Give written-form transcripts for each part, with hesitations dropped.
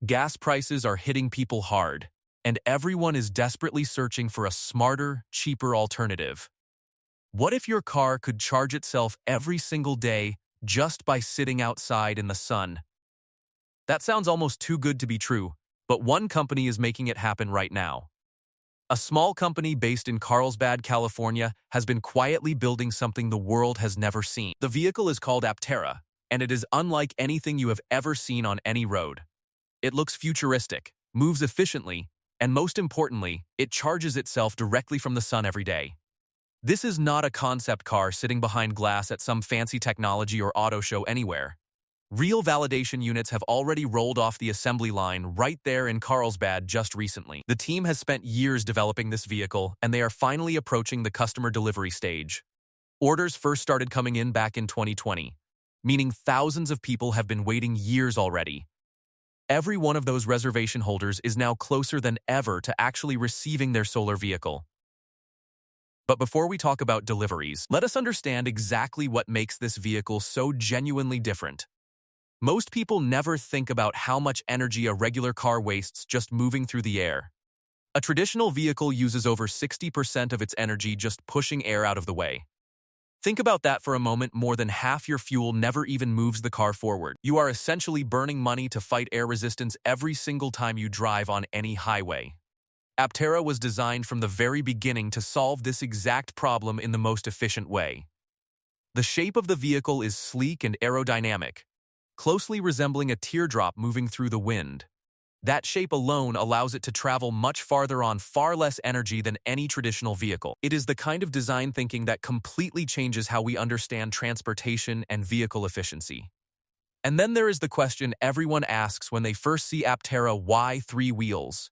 Gas prices are hitting people hard, and everyone is desperately searching for a smarter, cheaper alternative. What if your car could charge itself every single day just by sitting outside in the sun? That sounds almost too good to be true, but one company is making it happen right now. A small company based in Carlsbad, California, has been quietly building something the world has never seen. The vehicle is called Aptera, and it is unlike anything you have ever seen on any road. It looks futuristic, moves efficiently, and most importantly, it charges itself directly from the sun every day. This is not a concept car sitting behind glass at some fancy technology or auto show anywhere. Real validation units have already rolled off the assembly line right there in Carlsbad just recently. The team has spent years developing this vehicle, and they are finally approaching the customer delivery stage. Orders first started coming in back in 2020, meaning thousands of people have been waiting years already. Every one of those reservation holders is now closer than ever to actually receiving their solar vehicle. But before we talk about deliveries, let us understand exactly what makes this vehicle so genuinely different. Most people never think about how much energy a regular car wastes just moving through the air. A traditional vehicle uses over 60% of its energy just pushing air out of the way. Think about that for a moment. More than half your fuel never even moves the car forward. You are essentially burning money to fight air resistance every single time you drive on any highway. Aptera was designed from the very beginning to solve this exact problem in the most efficient way. The shape of the vehicle is sleek and aerodynamic, closely resembling a teardrop moving through the wind. That shape alone allows it to travel much farther on far less energy than any traditional vehicle. It is the kind of design thinking that completely changes how we understand transportation and vehicle efficiency. And then there is the question everyone asks when they first see Aptera: why 3 wheels?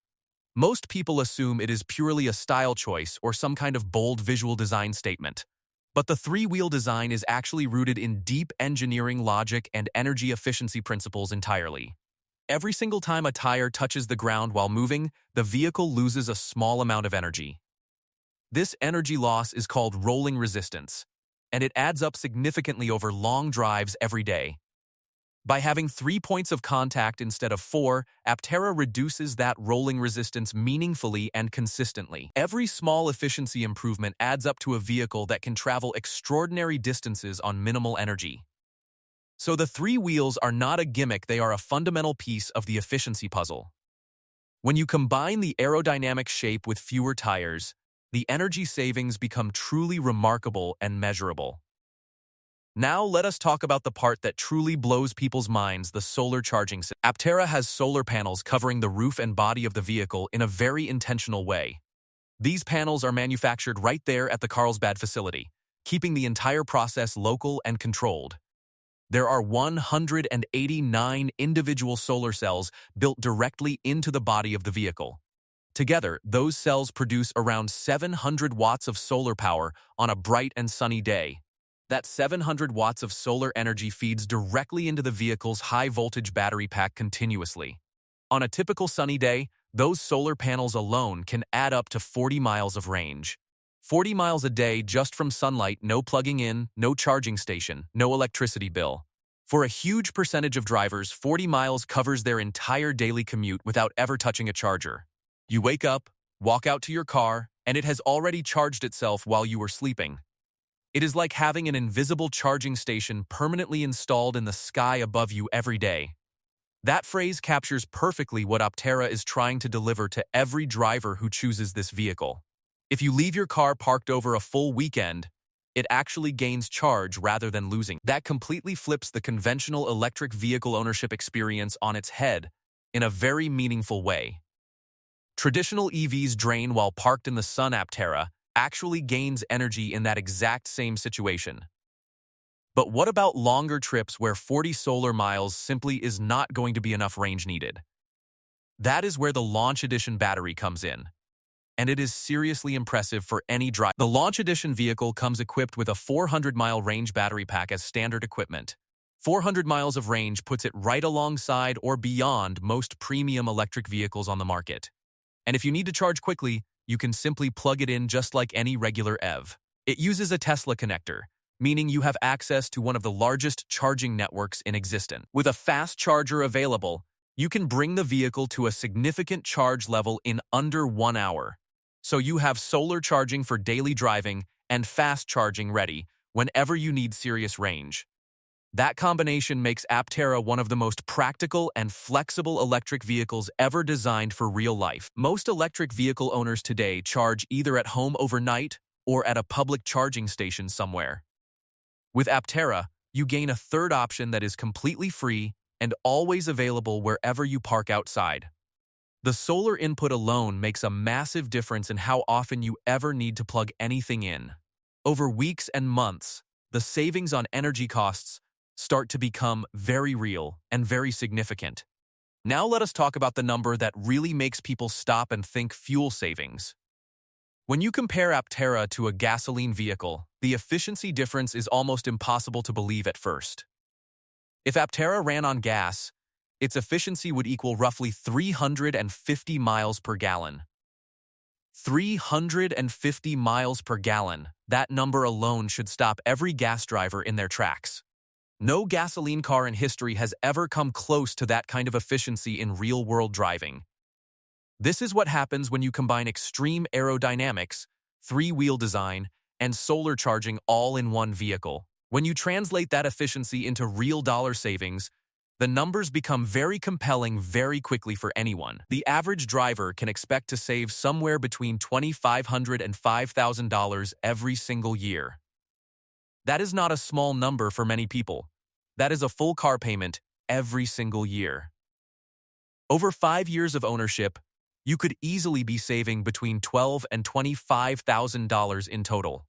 Most people assume it is purely a style choice or some kind of bold visual design statement. But the 3-wheel design is actually rooted in deep engineering logic and energy efficiency principles entirely. Every single time a tire touches the ground while moving, the vehicle loses a small amount of energy. This energy loss is called rolling resistance, and it adds up significantly over long drives every day. By having 3 points of contact instead of 4, Aptera reduces that rolling resistance meaningfully and consistently. Every small efficiency improvement adds up to a vehicle that can travel extraordinary distances on minimal energy. So the 3 wheels are not a gimmick, they are a fundamental piece of the efficiency puzzle. When you combine the aerodynamic shape with fewer tires, the energy savings become truly remarkable and measurable. Now let us talk about the part that truly blows people's minds: the solar charging system. Aptera has solar panels covering the roof and body of the vehicle in a very intentional way. These panels are manufactured right there at the Carlsbad facility, keeping the entire process local and controlled. There are 189 individual solar cells built directly into the body of the vehicle. Together, those cells produce around 700 watts of solar power on a bright and sunny day. That 700 watts of solar energy feeds directly into the vehicle's high-voltage battery pack continuously. On a typical sunny day, those solar panels alone can add up to 40 miles of range. 40 miles a day just from sunlight, no plugging in, no charging station, no electricity bill. For a huge percentage of drivers, 40 miles covers their entire daily commute without ever touching a charger. You wake up, walk out to your car, and it has already charged itself while you were sleeping. It is like having an invisible charging station permanently installed in the sky above you every day. That phrase captures perfectly what Aptera is trying to deliver to every driver who chooses this vehicle. If you leave your car parked over a full weekend, it actually gains charge rather than losing. That completely flips the conventional electric vehicle ownership experience on its head in a very meaningful way. Traditional EVs drain while parked in the sun. Aptera actually gains energy in that exact same situation. But what about longer trips where 40 solar miles simply is not going to be enough range needed? That is where the Launch Edition battery comes in. And it is seriously impressive for any driver. The Launch Edition vehicle comes equipped with a 400-mile range battery pack as standard equipment. 400 miles of range puts it right alongside or beyond most premium electric vehicles on the market. And if you need to charge quickly, you can simply plug it in just like any regular EV. It uses a Tesla connector, meaning you have access to one of the largest charging networks in existence. With a fast charger available, You can bring the vehicle to a significant charge level in under 1 hour. So you have solar charging for daily driving and fast charging ready whenever you need serious range. That combination makes Aptera one of the most practical and flexible electric vehicles ever designed for real life. Most electric vehicle owners today charge either at home overnight or at a public charging station somewhere. With Aptera, you gain a third option that is completely free and always available wherever you park outside. The solar input alone makes a massive difference in how often you ever need to plug anything in. Over weeks and months, the savings on energy costs start to become very real and very significant. Now let us talk about the number that really makes people stop and think: fuel savings. When you compare Aptera to a gasoline vehicle, the efficiency difference is almost impossible to believe at first. If Aptera ran on gas, its efficiency would equal roughly 350 miles per gallon. 350 miles per gallon. That number alone should stop every gas driver in their tracks. No gasoline car in history has ever come close to that kind of efficiency in real-world driving. This is what happens when you combine extreme aerodynamics, three-wheel design, and solar charging all in one vehicle. When you translate that efficiency into real dollar savings, the numbers become very compelling very quickly for anyone. The average driver can expect to save somewhere between $2,500 and $5,000 every single year. That is not a small number for many people. That is a full car payment every single year. Over 5 years of ownership, you could easily be saving between $12,000 and $25,000 in total.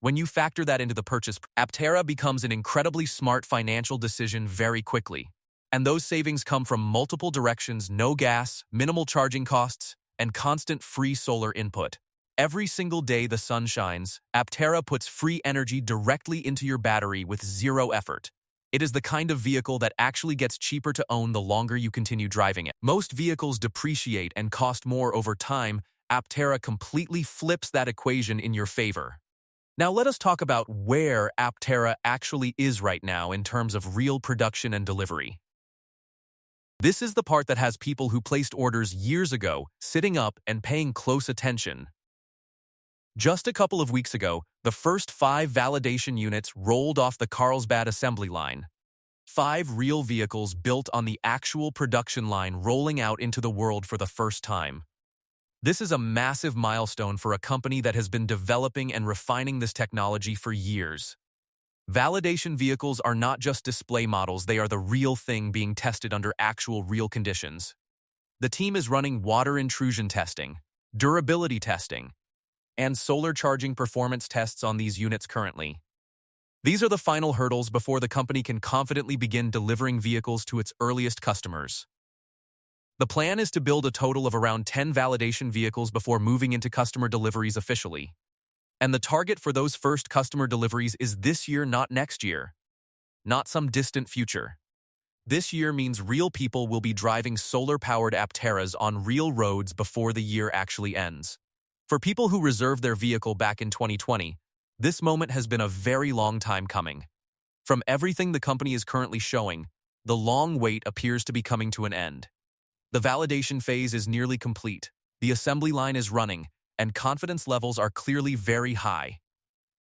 When you factor that into the purchase, Aptera becomes an incredibly smart financial decision very quickly. And those savings come from multiple directions: no gas, minimal charging costs, and constant free solar input. Every single day the sun shines, Aptera puts free energy directly into your battery with zero effort. It is the kind of vehicle that actually gets cheaper to own the longer you continue driving it. Most vehicles depreciate and cost more over time. Aptera completely flips that equation in your favor. Now let us talk about where Aptera actually is right now in terms of real production and delivery. This is the part that has people who placed orders years ago sitting up and paying close attention. Just a couple of weeks ago, the first 5 validation units rolled off the Carlsbad assembly line. 5 real vehicles built on the actual production line rolling out into the world for the first time. This is a massive milestone for a company that has been developing and refining this technology for years. Validation vehicles are not just display models, they are the real thing being tested under actual real conditions. The team is running water intrusion testing, durability testing, and solar charging performance tests on these units currently. These are the final hurdles before the company can confidently begin delivering vehicles to its earliest customers. The plan is to build a total of around 10 validation vehicles before moving into customer deliveries officially. And the target for those first customer deliveries is this year, not next year. Not some distant future. This year means real people will be driving solar-powered Apteras on real roads before the year actually ends. For people who reserved their vehicle back in 2020, this moment has been a very long time coming. From everything the company is currently showing, the long wait appears to be coming to an end. The validation phase is nearly complete, the assembly line is running, and confidence levels are clearly very high.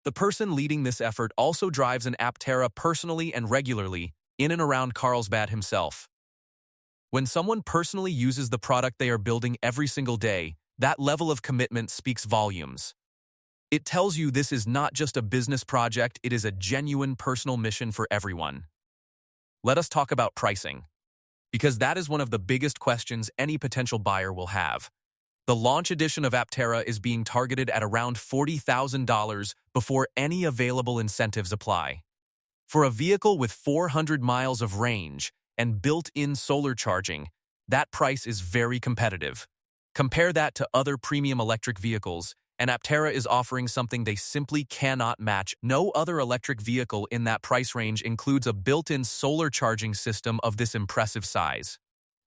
The person leading this effort also drives an Aptera personally and regularly in and around Carlsbad himself. When someone personally uses the product they are building every single day, that level of commitment speaks volumes. It tells you this is not just a business project, it is a genuine personal mission for everyone. Let us talk about pricing, because that is one of the biggest questions any potential buyer will have. The launch edition of Aptera is being targeted at around $40,000 before any available incentives apply. For a vehicle with 400 miles of range and built-in solar charging, that price is very competitive. Compare that to other premium electric vehicles, and Aptera is offering something they simply cannot match. No other electric vehicle in that price range includes a built-in solar charging system of this impressive size.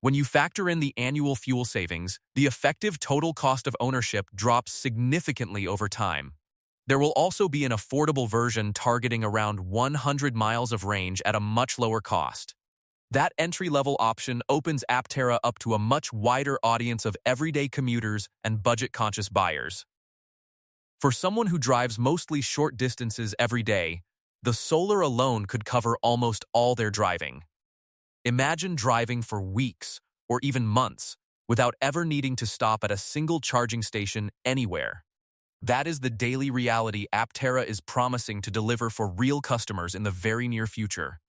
When you factor in the annual fuel savings, the effective total cost of ownership drops significantly over time. There will also be an affordable version targeting around 100 miles of range at a much lower cost. That entry-level option opens Aptera up to a much wider audience of everyday commuters and budget-conscious buyers. For someone who drives mostly short distances every day, the solar alone could cover almost all their driving. Imagine driving for weeks or even months without ever needing to stop at a single charging station anywhere. That is the daily reality Aptera is promising to deliver for real customers in the very near future.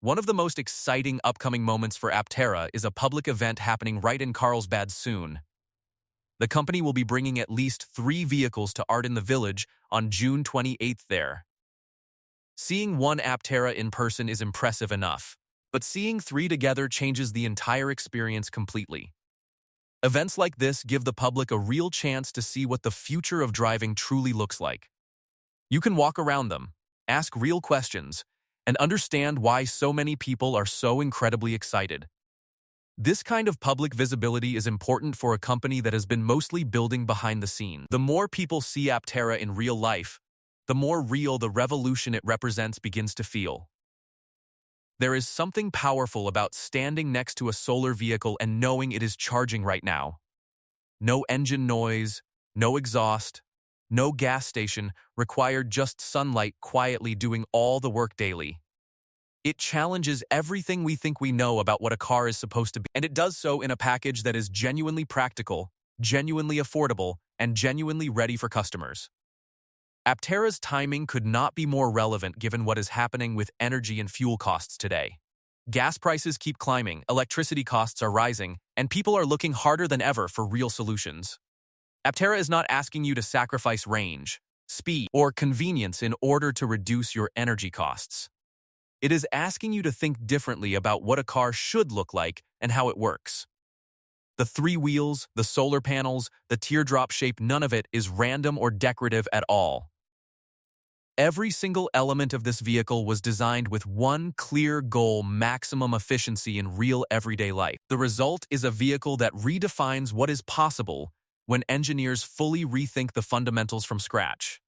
One of the most exciting upcoming moments for Aptera is a public event happening right in Carlsbad soon. The company will be bringing at least 3 vehicles to Art in the Village on June 28th there. Seeing one Aptera in person is impressive enough, but seeing 3 together changes the entire experience completely. Events like this give the public a real chance to see what the future of driving truly looks like. You can walk around them, ask real questions, and understand why so many people are so incredibly excited. This kind of public visibility is important for a company that has been mostly building behind the scenes. The more people see Aptera in real life, the more real the revolution it represents begins to feel. There is something powerful about standing next to a solar vehicle and knowing it is charging right now. No engine noise, no exhaust, no gas station, required just sunlight quietly doing all the work daily. It challenges everything we think we know about what a car is supposed to be, and it does so in a package that is genuinely practical, genuinely affordable, and genuinely ready for customers. Aptera's timing could not be more relevant given what is happening with energy and fuel costs today. Gas prices keep climbing, electricity costs are rising, and people are looking harder than ever for real solutions. Aptera is not asking you to sacrifice range, speed, or convenience in order to reduce your energy costs. It is asking you to think differently about what a car should look like and how it works. The 3 wheels, the solar panels, the teardrop shape, none of it is random or decorative at all. Every single element of this vehicle was designed with one clear goal: maximum efficiency in real everyday life. The result is a vehicle that redefines what is possible when engineers fully rethink the fundamentals from scratch.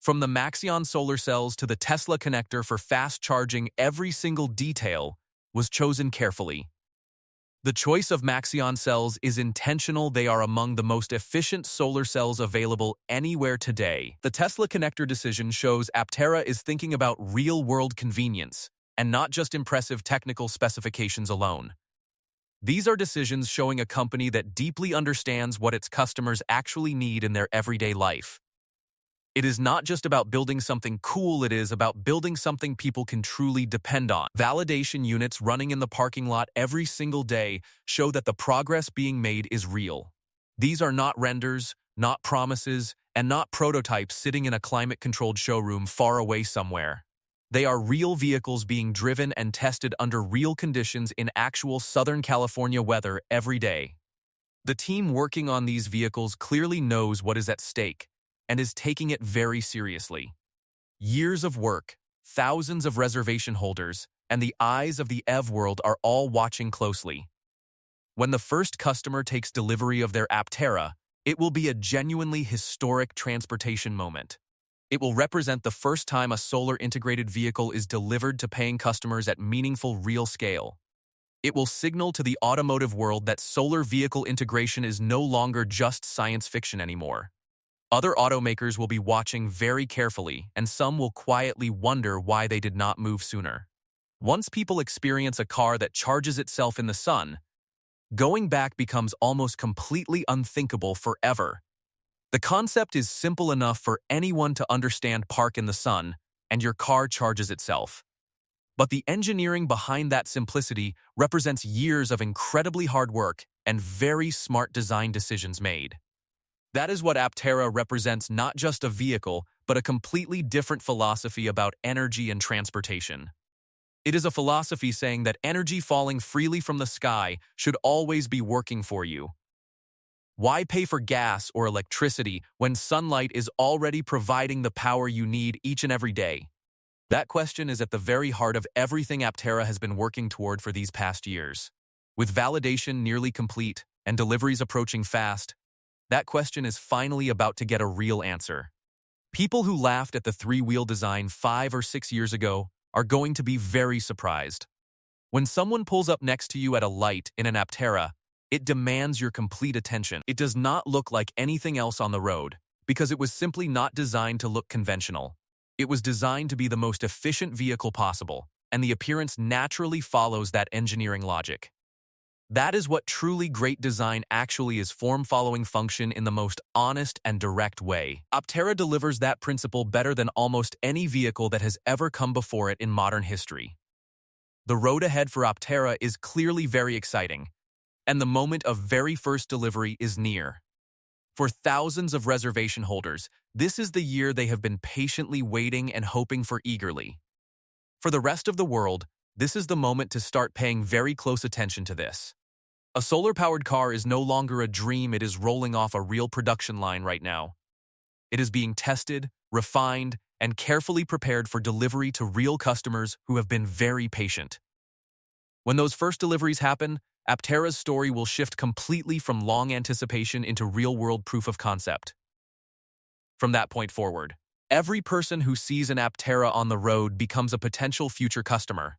From the Maxeon solar cells to the Tesla connector for fast charging, every single detail was chosen carefully. The choice of Maxeon cells is intentional. They are among the most efficient solar cells available anywhere today. The Tesla connector decision shows Aptera is thinking about real-world convenience and not just impressive technical specifications alone. These are decisions showing a company that deeply understands what its customers actually need in their everyday life. It is not just about building something cool, it is about building something people can truly depend on. Validation units running in the parking lot every single day show that the progress being made is real. These are not renders, not promises, and not prototypes sitting in a climate-controlled showroom far away somewhere. They are real vehicles being driven and tested under real conditions in actual Southern California weather every day. The team working on these vehicles clearly knows what is at stake and is taking it very seriously. Years of work, thousands of reservation holders, and the eyes of the EV world are all watching closely. When the first customer takes delivery of their Aptera, it will be a genuinely historic transportation moment. It will represent the first time a solar-integrated vehicle is delivered to paying customers at meaningful real scale. It will signal to the automotive world that solar vehicle integration is no longer just science fiction anymore. Other automakers will be watching very carefully, and some will quietly wonder why they did not move sooner. Once people experience a car that charges itself in the sun, going back becomes almost completely unthinkable forever. The concept is simple enough for anyone to understand: park in the sun, and your car charges itself. But the engineering behind that simplicity represents years of incredibly hard work and very smart design decisions made. That is what Aptera represents: not just a vehicle, but a completely different philosophy about energy and transportation. It is a philosophy saying that energy falling freely from the sky should always be working for you. Why pay for gas or electricity when sunlight is already providing the power you need each and every day? That question is at the very heart of everything Aptera has been working toward for these past years. With validation nearly complete and deliveries approaching fast, that question is finally about to get a real answer. People who laughed at the 3-wheel design 5 or 6 years ago are going to be very surprised. When someone pulls up next to you at a light in an Aptera, it demands your complete attention. It does not look like anything else on the road, because it was simply not designed to look conventional. It was designed to be the most efficient vehicle possible, and the appearance naturally follows that engineering logic. That is what truly great design actually is: form-following function in the most honest and direct way. Aptera delivers that principle better than almost any vehicle that has ever come before it in modern history. The road ahead for Aptera is clearly very exciting, and the moment of very first delivery is near. For thousands of reservation holders, this is the year they have been patiently waiting and hoping for eagerly. For the rest of the world, this is the moment to start paying very close attention to this. A solar-powered car is no longer a dream, it is rolling off a real production line right now. It is being tested, refined, and carefully prepared for delivery to real customers who have been very patient. When those first deliveries happen, Aptera's story will shift completely from long anticipation into real-world proof of concept. From that point forward, every person who sees an Aptera on the road becomes a potential future customer.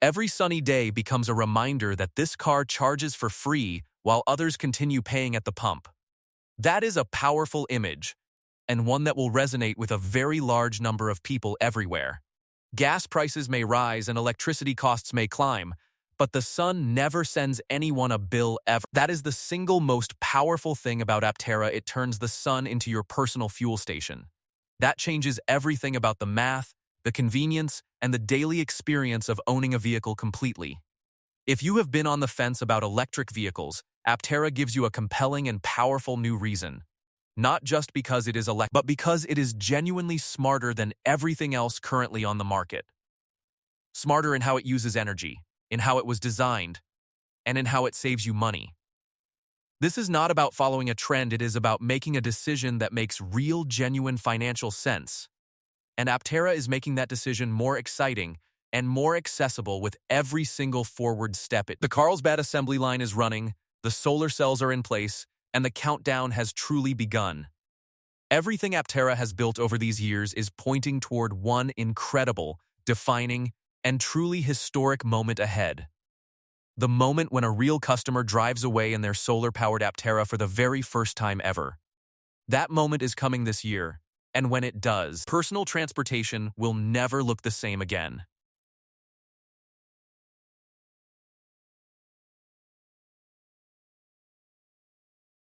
Every sunny day becomes a reminder that this car charges for free while others continue paying at the pump. That is a powerful image, and one that will resonate with a very large number of people everywhere. Gas prices may rise and electricity costs may climb, but the sun never sends anyone a bill ever. That is the single most powerful thing about Aptera. It turns the sun into your personal fuel station. That changes everything about the math, the convenience, and the daily experience of owning a vehicle completely. If you have been on the fence about electric vehicles, Aptera gives you a compelling and powerful new reason. Not just because it is electric, but because it is genuinely smarter than everything else currently on the market. Smarter in how it uses energy, in how it was designed, and in how it saves you money. This is not about following a trend, it is about making a decision that makes real, genuine financial sense. And Aptera is making that decision more exciting and more accessible with every single forward step. The Carlsbad assembly line is running, the solar cells are in place, and the countdown has truly begun. Everything Aptera has built over these years is pointing toward one incredible, defining, and truly historic moment ahead. The moment when a real customer drives away in their solar-powered Aptera for the very first time ever. That moment is coming this year. And when it does, personal transportation will never look the same again.